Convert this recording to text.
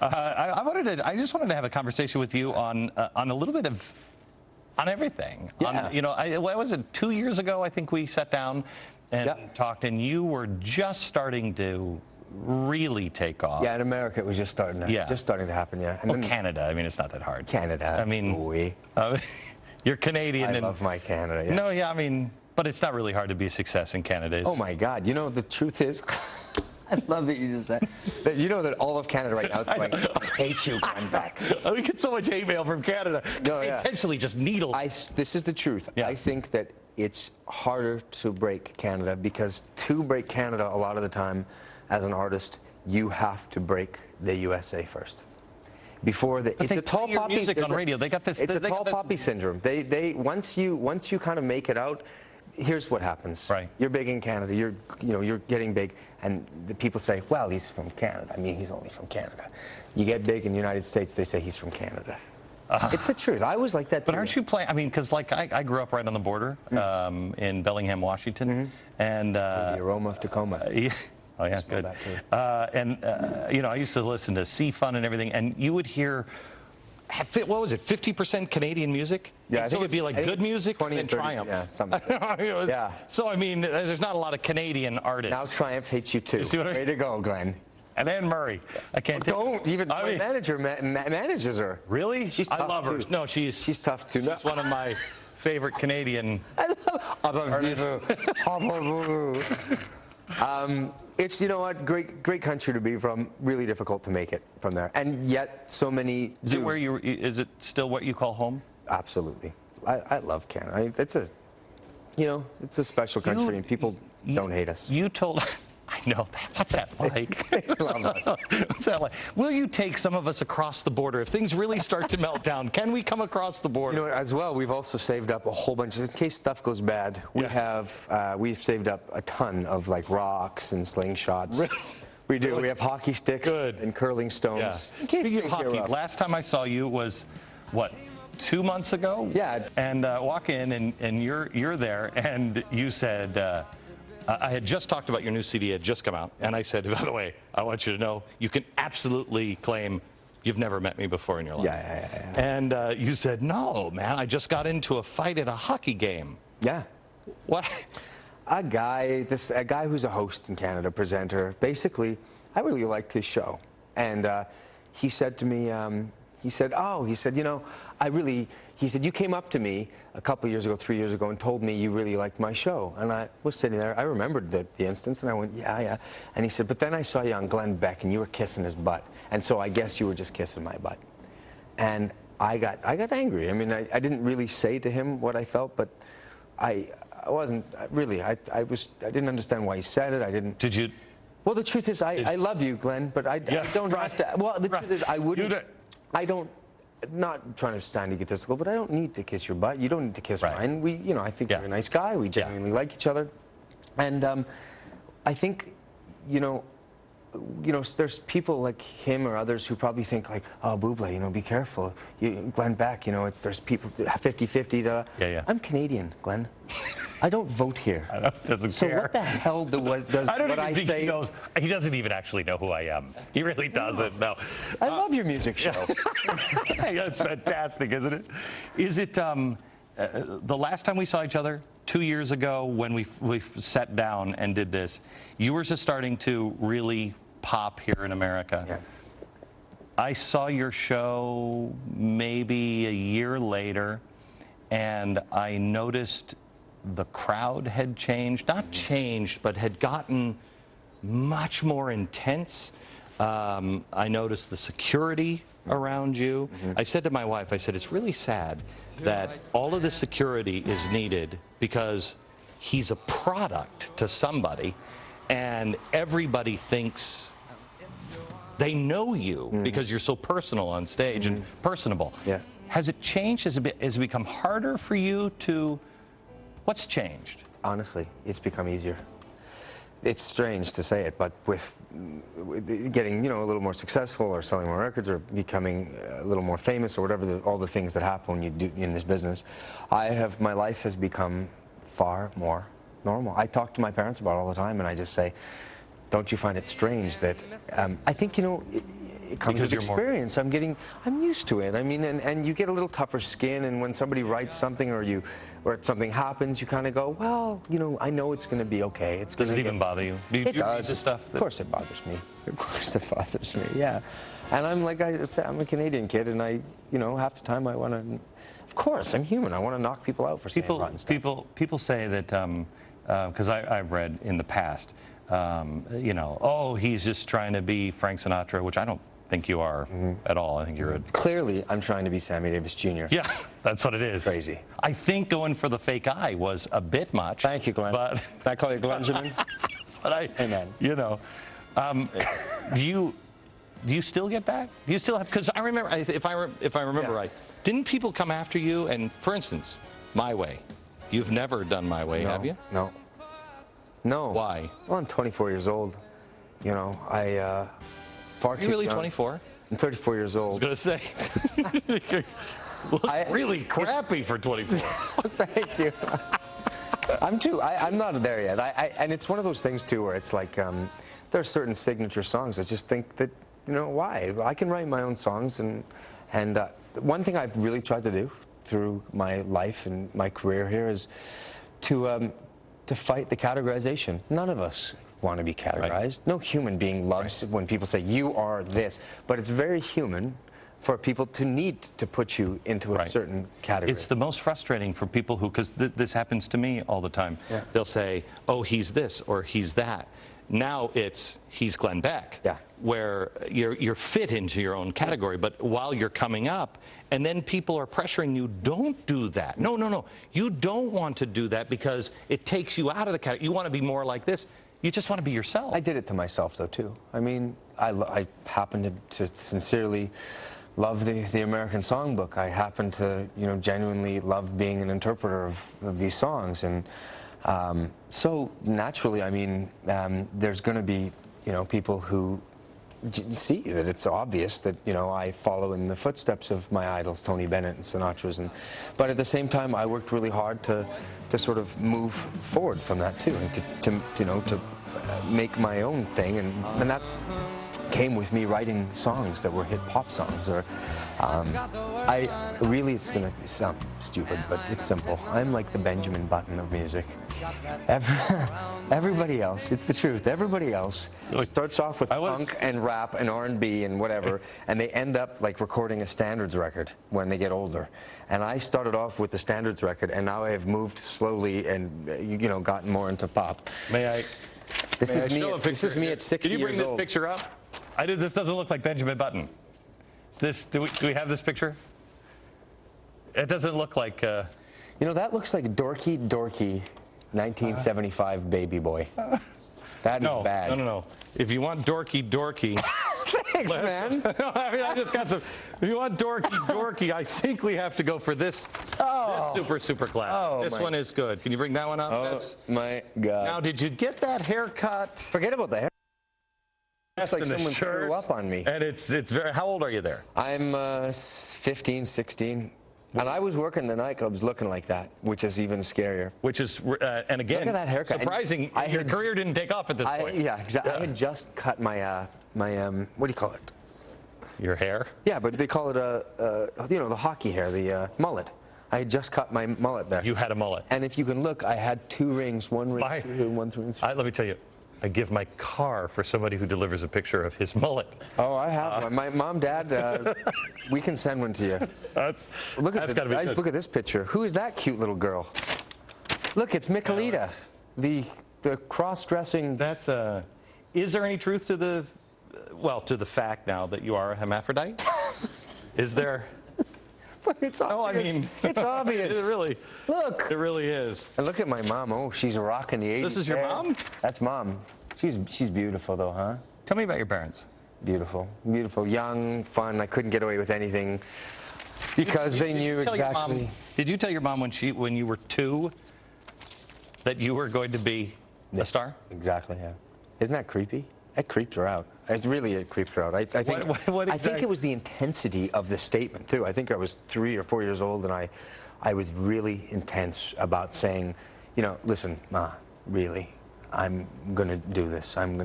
I just wanted to have a conversation with you on a little bit of everything. Yeah. What was it, 2 years ago? I think we sat down and talked, and you were just starting to really take off. Yeah, in America it was just starting to happen. Yeah. And Canada. I mean, it's not that hard. Canada. I mean, you're Canadian. I love my Canada. Yeah. No, yeah, I mean, but it's not really hard to be a success in Canada. Oh my God! You know, the truth is. I love that you just said that. You know that all of Canada right now is going, I hate you, Beck. We get so much hate mail from Canada. No, they intentionally just needle. This is the truth. Yeah. I think that it's harder to break Canada because to break Canada, a lot of the time, as an artist, you have to break the USA first. Before it's a tall poppy music on radio. They got this. It's a tall poppy syndrome. They once you kind of make it out. Here's what happens. Right. You're big in Canada. You're getting big, and the people say, "Well, he's from Canada." I mean, he's only from Canada. You get big in the United States, they say he's from Canada. It's the truth. I was like that too. But aren't you playing? I mean, because like I grew up right on the border in Bellingham, Washington, and the aroma of Tacoma. Oh yeah, good. I used to listen to C-Fun and everything, and you would hear. What was it? 50% Canadian music. Yeah, so it'd be like good music 20 and 30, Triumph. Yeah, something. Yeah. So I mean, there's not a lot of Canadian artists. Now Triumph hates you too. You see what I mean? Way to go, Glenn. And Anne Murray. I can't. Don't even. My manager manages her. Really? She's tough I love her. too. No, she's tough too. She's one of my favorite Canadian. I love it's, you know what, great country to be from. Really difficult to make it from there, and yet so many. Is it still what you call home? Absolutely. I love Canada. It's a special country, and people don't hate us. You told. I know that. What's that like? What's that like? Will you take some of us across the border if things really start to melt down? Can we come across the border? You know, as well, we've also saved up a whole bunch in case stuff goes bad. We've saved up a ton of like rocks and slingshots. Really? We do. We have hockey sticks and curling stones. Yeah. In case Speaking things of hockey, get rough. last time I saw you was what? 2 months ago? Yeah. And walk in and you're there, and you said. I had just talked about your new CD had just come out, and I said, by the way, I want you to know you can absolutely claim you've never met me before in your life. Yeah. And you said, no, man, I just got into a fight at a hockey game. Yeah. What? A guy who's a host in Canada, presenter. Basically, I really liked his show, and he said to me, he said, you know, he said, you came up to me a couple of years ago, 3 years ago, and told me you really liked my show. And I was sitting there, I remembered the instance, and I went, yeah. And he said, but then I saw you on Glenn Beck, and you were kissing his butt. And so I guess you were just kissing my butt. And I got angry. I mean, I didn't really say to him what I felt, but I wasn't, really, I didn't understand why he said it. I didn't. Did you? Well, the truth is, I love you, Glenn, but I don't have to. Well, the truth is, I wouldn't. I don't. Not trying to sound egotistical, but I don't need to kiss your butt. You don't need to kiss mine. I think you're a nice guy. We genuinely like each other, and I think, there's people like him or others who probably think like, oh, Bublè, be careful. Glenn Beck, there's people 50-50. Yeah. I'm Canadian, Glenn. I don't vote here. So what the hell does what I say? He doesn't even actually know who I am. He really doesn't. No. I love your music show. That's fantastic, isn't it? Is it the last time we saw each other 2 years ago when we sat down and did this? You were just starting to really pop here in America. Yeah. I saw your show maybe a year later, and I noticed the crowd had changed. Not changed, but had gotten much more intense. I noticed the security around you. I said to my wife, I said, it's really sad that all of the security is needed because he's a product to somebody, and everybody thinks they know you because you're so personal on stage and personable. Yeah. Has it changed? Has it become harder for you to... What's changed? Honestly, it's become easier. It's strange to say it, but with getting, a little more successful or selling more records or becoming a little more famous or whatever, all the things that happen when you do in this business, my life has become far more normal. I talk to my parents about it all the time, and I just say, don't you find it strange that I think, you know, it comes with experience. I'm used to it. I mean, and you get a little tougher skin, and when somebody writes something or something happens, you kind of go, well, you know, I know it's going to be okay. Does it even bother you? Do you it does. Read the stuff? Of course it bothers me. Of course it bothers me, yeah. And I'm like, I'm a Canadian kid, and you know, half the time I want to, of course, I'm human. I want to knock people out for saying rotten stuff. People say that, because I've read in the past, you know, oh, he's just trying to be Frank Sinatra, which I don't think you are at all. I think you're Clearly, I'm trying to be Sammy Davis Jr. Yeah, that's what it is. It's crazy. I think going for the fake eye was a bit much. Thank you, Glenn. But I call you Glenjamin. But Amen. You know, do you still get that? Do you still have? Because I remember, if I remember right, didn't people come after you? And for instance, My Way. You've never done My Way, have you? No. No. Why? Well, I'm 24 years old. You know, far too You're really young. 24? I'm 34 years old. I was going to say. Look really crappy for 24. Thank you. I'm not there yet. And it's one of those things, too, where it's like there are certain signature songs. I just think that, you know, why? I can write my own songs. And one thing I've really tried to do through my life and my career here is to fight the categorization. None of us want to be categorized. Right. No human being loves when people say, you are this. But it's very human for people to need to put you into a certain category. It's the most frustrating for people who, because this happens to me all the time. Yeah. They'll say, oh, he's this or he's that. Now it's, he's Glenn Beck. Yeah. Where you're fit into your own category, but while you're coming up, and then people are pressuring you, don't do that. No, no, no. You don't want to do that because it takes you out of the category. You want to be more like this. You just want to be yourself. I did it to myself, though, too. I mean, I happen to sincerely love the American Songbook. I happen to, you know, genuinely love being an interpreter of these songs. And so naturally, I mean, there's going to be, you know, people who see that it's obvious that, you know, I follow in the footsteps of my idols, Tony Bennett and Sinatra's. But at the same time, I worked really hard to sort of move forward from that too, and to make my own thing, and that came with me writing songs that were hit pop songs. Or it's going to sound stupid, but it's simple. I'm like the Benjamin Button of music. Everybody else, it's the truth. Everybody else starts off with punk and rap and R&B and whatever, and they end up like recording a standards record when they get older. And I started off with the standards record, and now I have moved slowly and, you know, gotten more into pop. May I? This is me at 60 years old. Can you bring this picture up? This doesn't look like Benjamin Button. Do we have this picture? It doesn't look like. You know, that looks like dorky 1975 baby boy. That is bad. No. If you want dorky. Thanks, man. I mean, I just got some. If you want dorky, I think we have to go for this. This super classic. This one is good. Can you bring that one up? Oh, my God. Now, did you get that haircut? Forget about the hair. It's like someone threw up on me. And it's very. How old are you there? I'm 15, 16. And I was working the nightclubs looking like that, which is even scarier. Which is, and again, look at that haircut. Surprising. Your career didn't take off at this point. Yeah, exactly. I had just cut my what do you call it? Your hair? Yeah, but they call it you know, the hockey hair, the mullet. I had just cut my mullet there. You had a mullet. And if you can look, I had 2 rings, one ring here and one ring. Let me tell you. I give my car for somebody who delivers a picture of his mullet. Oh, I have one. My mom, Dad, we can send one to you. Look at this picture. Who is that cute little girl? Look, it's Michelita, the cross-dressing. That's Is there any truth to the fact now that you are a hermaphrodite? Is there? But it's obvious. I mean, it's obvious. It really. Look. It really is. And look at my mom. Oh, she's rocking the 80s. This is your mom? That's Mom. She's beautiful, though, huh? Tell me about your parents. Beautiful. Beautiful. Young, fun. I couldn't get away with anything because they knew exactly. Did you tell your mom when you were 2 that you were going to be a star? Exactly, yeah. Isn't that creepy? That creeped her out. It creeped her out. I think I think it was the intensity of the statement, too. I think I was 3 or 4 years old, and I was really intense about saying, you know, listen, Ma, really, I'm going to do this.